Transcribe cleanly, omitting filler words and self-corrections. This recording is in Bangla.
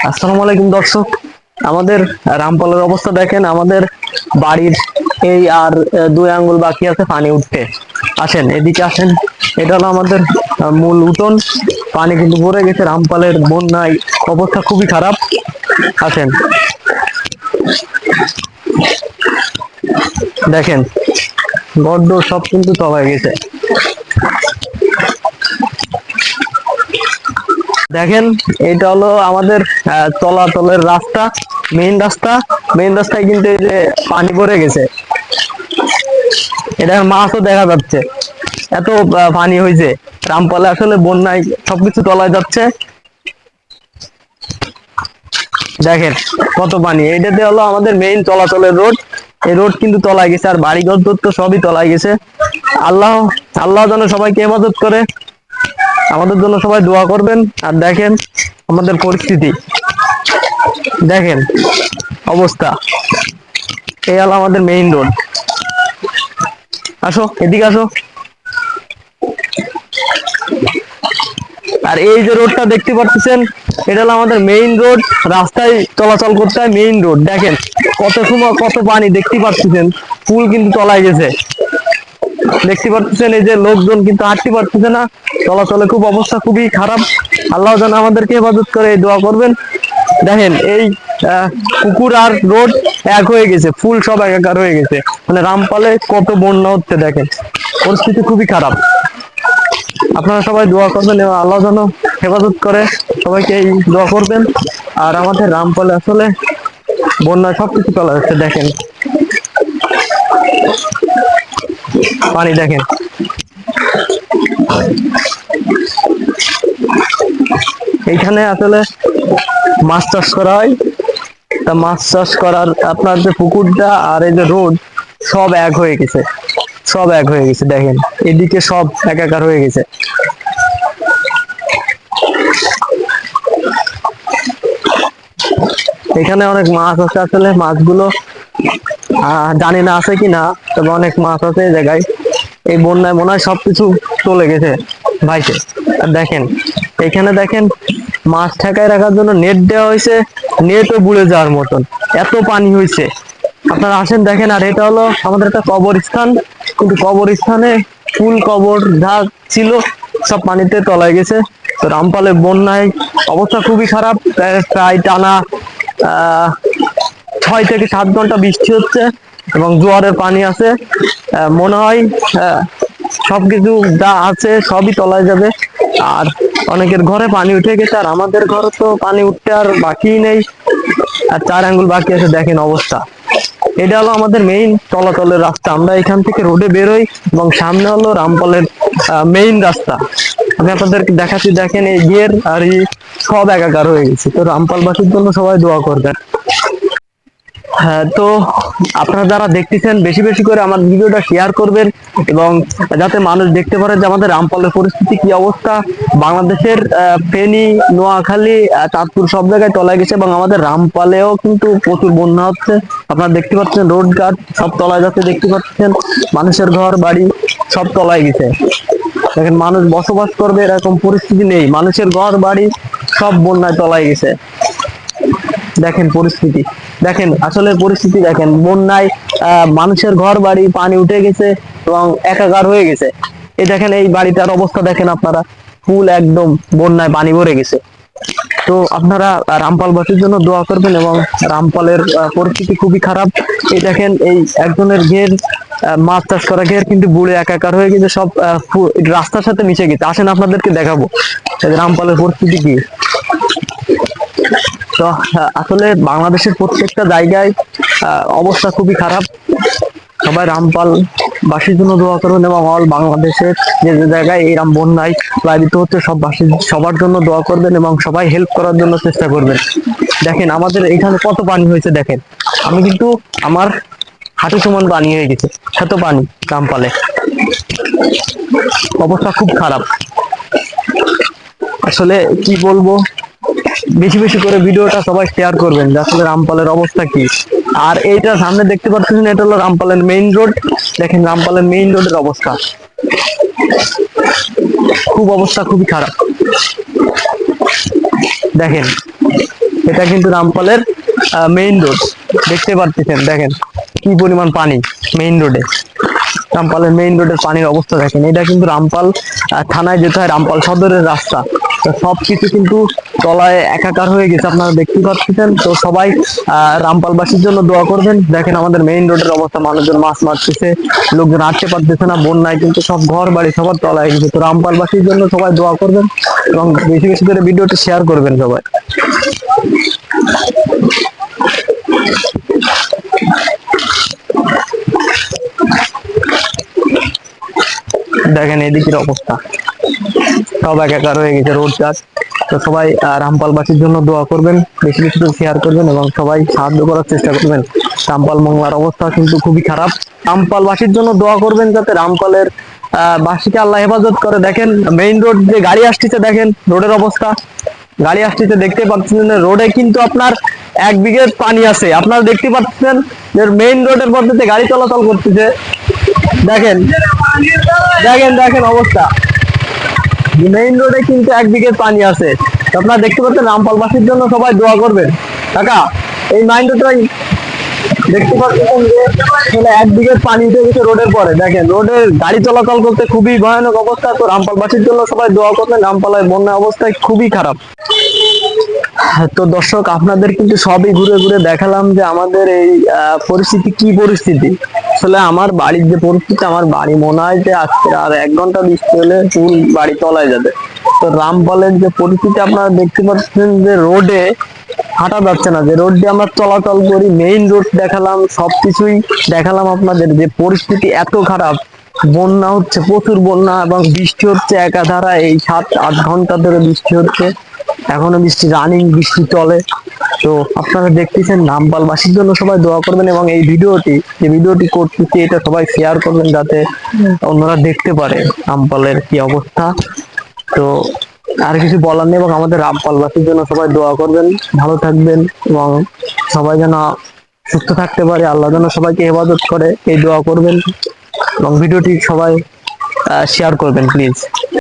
আসসালামু আলাইকুম দর্শক। আমাদের রামপালের অবস্থা দেখেন। আমাদের বাড়ির এই আর 2 আঙ্গুল বাকি আছে পানি উঠতে। আসেন এদিকে আসেন। এটা হলো আমাদের মূল উঠোন। পানি কিন্তু ভরে গেছে। রামপালের বন্যায় অবস্থা খুবই খারাপ। আসেন দেখেন, গড়দৌড় সব কিন্তু তলায় গেছে। দেখেন, এটা হলো আমাদের চলাচলের রাস্তা, মেইন রাস্তা। মেইন রাস্তায় কিন্তু এই যে পানি ভরে গেছে। এটা মাছও দেখা যাচ্ছে, এত পানি হয়েছে। রামপালে আসলে বন্যায় সবকিছু তলায় যাচ্ছে। দেখেন কত পানি। এইটাতে হলো আমাদের মেইন চলাচলের রোড। এই রোড কিন্তু তলায় গেছে, আর বাড়িঘর তো সবই তলায় গেছে। আল্লাহ আল্লাহ যেন সবাইকে হেফাজত করে। আমাদের জন্য সবাই দোয়া করবেন। আর দেখেন আমাদের পরিস্থিতি, দেখেন অবস্থা। এই হলো আমাদের মেইন রোড। আসো এদিকে আসো। আর এই যে রোডটা দেখতে পাচ্ছেন, এটা হলো আমাদের মেইন রোড। রাস্তায় চলাচল করতে হয়, মেইন রোড। দেখেন কত সময় কত পানি দেখতে পাচ্ছেন। পুল কিন্তু তলায় গেছে, দেখতে পাচ্ছেন। এই যে লোকজন কিন্তু হাঁটতে পারতেছে না, চলাচলে খুব অবস্থা খুবই খারাপ। আল্লাহ যেন আমাদেরকে হেফাজত করে, এই দোয়া করবেন। দেখেন এই পুকুর আর রোড এক হয়ে গেছে, ফুল সব একাকার হয়ে গেছে। মানে রামপালে কত বন্যা হচ্ছে, দেখেন পরিস্থিতি খুবই খারাপ। আপনারা সবাই দোয়া করবেন এবং আল্লাহ যেন হেফাজত করে। সবাইকে এই দোয়া করবেন। আর আমাদের রামপালে আসলে বন্যা সবকিছু চলে যাচ্ছে। দেখেন পানি, দেখেন এইখানে আসলে মাছ চাষ করা হয়। তা মাছ চাষ করার আপনার যে পুকুরটা আর এই যে রোড, সব এক হয়ে গেছে, সব এক হয়ে গেছে। দেখেন এদিকে সব একাকার হয়ে গেছে। এখানে অনেক মাছ আছে, আসলে মাছগুলো জানি না আছে কিনা, তবে অনেক মাছ আছে এই জায়গায়। এই বন্যায় মনে হয় সবকিছু চলে গেছে ভাইসে। আর দেখেন এখানে দেখেন, মাছ ঠেকায় রাখার জন্য নেট দেওয়া হয়েছে, নেটও বুড়ে যাওয়ার মতন, এত পানি হয়েছে। আপনারা আসেন দেখেন। আর এটা হলো আমাদের একটা কবরস্থান, কিন্তু কবরস্থানে ফুল কবর যা ছিল সব পানিতে তলায় গেছে। তো রামপালে বন্যায় অবস্থা খুবই খারাপ। প্রায় টানা 6 থেকে 7 ঘন্টা বৃষ্টি হচ্ছে এবং জোয়ারের পানি আছে। মনে হয় সবকিছু যা আছে সবই তলায় যাবে। আর অনেকের ঘরে পানি উঠে গেছে, আর আমাদের ঘরে তো পানি উঠতে আর বাকি নেই। আর 4 আঙ্গুল বাকি আছে। দেখেন অবস্থা। এটা হলো আমাদের মেইন চলাচলের রাস্তা। আমরা এখান থেকে রোডে বেরোই এবং সামনে হলো রামপালের মেইন রাস্তা। আমি আপনাদেরকে দেখাচ্ছি, দেখেন এই গের আর এই সব একাকার হয়ে গেছে। তো রামপালবাসীর জন্য সবাই দোয়া করবেন। হ্যাঁ, তো আপনারা যারা দেখতেছেন বেশি বেশি করে আমার ভিডিওটা শেয়ার করবেন, এবং যাতে মানুষ দেখতে পারে যে আমাদের রামপালের পরিস্থিতি কি অবস্থা। বাংলাদেশের ফেনী, নোয়াখালী, চাঁদপুর সব জায়গায় তলায় গেছে, এবং আমাদের রামপালেও কিন্তু প্রচুর বন্যা হচ্ছে। আপনারা দেখতে পাচ্ছেন রোড ঘাট সব তলায় যাচ্ছে, দেখতে পাচ্ছেন মানুষের ঘর বাড়ি সব তলায় গেছে। দেখেন মানুষ বসবাস করবে এরকম পরিস্থিতি নেই, মানুষের ঘর বাড়ি সব বন্যায় তলায় গেছে। দেখেন পরিস্থিতি, দেখেন আসলে পরিস্থিতি দেখেন। বন্যায় মানুষের ঘর বাড়ি পানি উঠে গেছে এবং একাকার হয়ে গেছে। এই দেখেন এই বাড়িটার অবস্থা দেখেন আপনারা, ফুল একদম বন্যায় পানি ভরে গেছে। তো আপনারা রামপালবাসীর জন্য দোয়া করবেন, এবং রামপালের পরিস্থিতি খুবই খারাপ। এই দেখেন এই একজনের ঘের, মাছ চাষ করা ঘের কিন্তু বুড়ে একাকার হয়ে গেছে, সব রাস্তার সাথে মিশে গেছে। আসেন আপনাদেরকে দেখাবো এই রামপালের পরিস্থিতি কি। তো আসলে বাংলাদেশের প্রত্যেকটা জায়গায় অবস্থা খুবই খারাপ। সবাই রামপাল বাসীর জন্য দোয়া করুন, এবং অল বাংলাদেশের যে যে জায়গায় এইরকম বন্যায় প্লাবিত হচ্ছে সব বাসী সবার জন্য দোয়া করবেন, এবং সবাই হেল্প করার জন্য চেষ্টা করবেন। দেখেন আমাদের এখানে কত পানি হয়েছে, দেখেন আমি কিন্তু আমার হাঁটু সমান পানি হয়ে গেছে, এত পানি রামপালে। অবস্থা খুব খারাপ। আসলে কি বলবো, বেশি বেশি করে ভিডিওটা সবাই শেয়ার করবেন যে আসলে রামপালের অবস্থা কি। আর এইটা সামনে দেখতে পাচ্ছেন, এটা হলো রামপালের মেইন রোড। দেখেন রামপালের মেইন রোডের অবস্থা, খুব অবস্থা খুবই খারাপ। দেখেন এটা কিন্তু রামপালের মেইন রোড, দেখতে পাচ্ছেন, দেখেন কি পরিমাণ পানি মেইন রোডে। রামপালের মেইন রোডের পানির অবস্থা দেখেন। এটা কিন্তু রামপাল থানায় যেতে হয়, রামপাল সদরের রাস্তা। তো সবকিছু কিন্তু তলায় একাকার হয়ে গেছে, আপনারা দেখতে পাচ্ছেন। তো সবাই রামপালবাসীর জন্য দোয়া করবেন। দেখেন আমাদের মেইন রোডের অবস্থা, মানুষজন মাছ মারতেছে, লোকজন হাঁটতে পারতেছে না, বন্যায় কিন্তু সব ঘর বাড়ি সবার তলায় গেছে। তো রামপালবাসীর জন্য সবাই দোয়া করবেন এবং বেশি বেশি করে ভিডিওটি শেয়ার করবেন সবাই। দেখেন এদিকের অবস্থা, সব একাকার হয়ে গেছে রোড চাষ। তো সবাই রামপালবাসীর জন্য দোয়া করবেন, বেশি বেশি করে শেয়ার করবেন এবং সবাই সাহায্য করার চেষ্টা করবেন। রামপাল মংলার অবস্থা কিন্তু খুবই খারাপ। রামপালবাসীর জন্য দোয়া করবেন যাতে রামপালের বাসীকে আল্লাহ হেফাজত করে। দেখেন মেইন রোড যে গাড়ি আসতেছে, দেখেন রোডের অবস্থা, গাড়ি আসতেছে দেখতে পাচ্ছেন। রোডে কিন্তু আপনার 1 বিঘে পানি আছে, আপনারা দেখতে পাচ্ছেন যে মেইন রোডের মধ্যে গাড়ি চলাচল করতেছে। দেখেন দেখেন দেখেন অবস্থা, মেইন রোডে কিন্তু 1 বিঘে পানি আছে। আপনারা দেখতে পাচ্ছেন, রামপালবাসীর জন্য সবাই দোয়া করবেন। কাকা, এই মেইন রোডটাই দেখতে পাচ্ছেন যে 1 বিঘে পানি উঠে গেছে রোডের পরে। দেখেন রোডে গাড়ি চলাচল করতে খুবই ভয়ানক অবস্থা। তো রামপালবাসীর জন্য সবাই দোয়া করবেন, রামপালের বন্যা অবস্থায় খুবই খারাপ। তো দর্শক, আপনাদের কিন্তু সবই ঘুরে ঘুরে দেখালাম যে আমাদের এই পরিস্থিতি কি পরিস্থিতি। আসলে আমার বাড়ির যে পরিস্থিতি, আমার বাড়ি মনে হয় যে আজকে আর 1 ঘন্টা বৃষ্টি হলে ফুল বাড়ি তলায় যাবে। তো রামপালের যে পরিস্থিতি আপনারা দেখতে পাচ্ছেন যে রোডে হাঁটা যাচ্ছে না, যে রোড দিয়ে আমরা চলাচল করি, মেইন রোড দেখালাম, সবকিছুই দেখালাম আপনাদের, যে পরিস্থিতি এত খারাপ। বন্যা হচ্ছে, প্রচুর বন্যা, এবং বৃষ্টি হচ্ছে একাধারা, এই 7-8 ঘন্টা ধরে বৃষ্টি হচ্ছে, এখনো বৃষ্টি রানিং, বৃষ্টি চলে। তো আপনারা দেখতেছেন, রামপালবাসীর জন্য সবাই দোয়া করবেন এবং এই ভিডিওটি করতেছি এটা সবাই শেয়ার করবেন যাতে অন্যরা দেখতে পারে রামপালের কি অবস্থা। তো আর কিছু বলার নেই, এবং আমাদের রামপালবাসীর জন্য সবাই দোয়া করবেন, ভালো থাকবেন এবং সবাই যেন সুস্থ থাকতে পারে, আল্লাহ যেন সবাইকে হেফাজত করে, এই দোয়া করবেন এবং ভিডিওটি সবাই শেয়ার করবেন প্লিজ।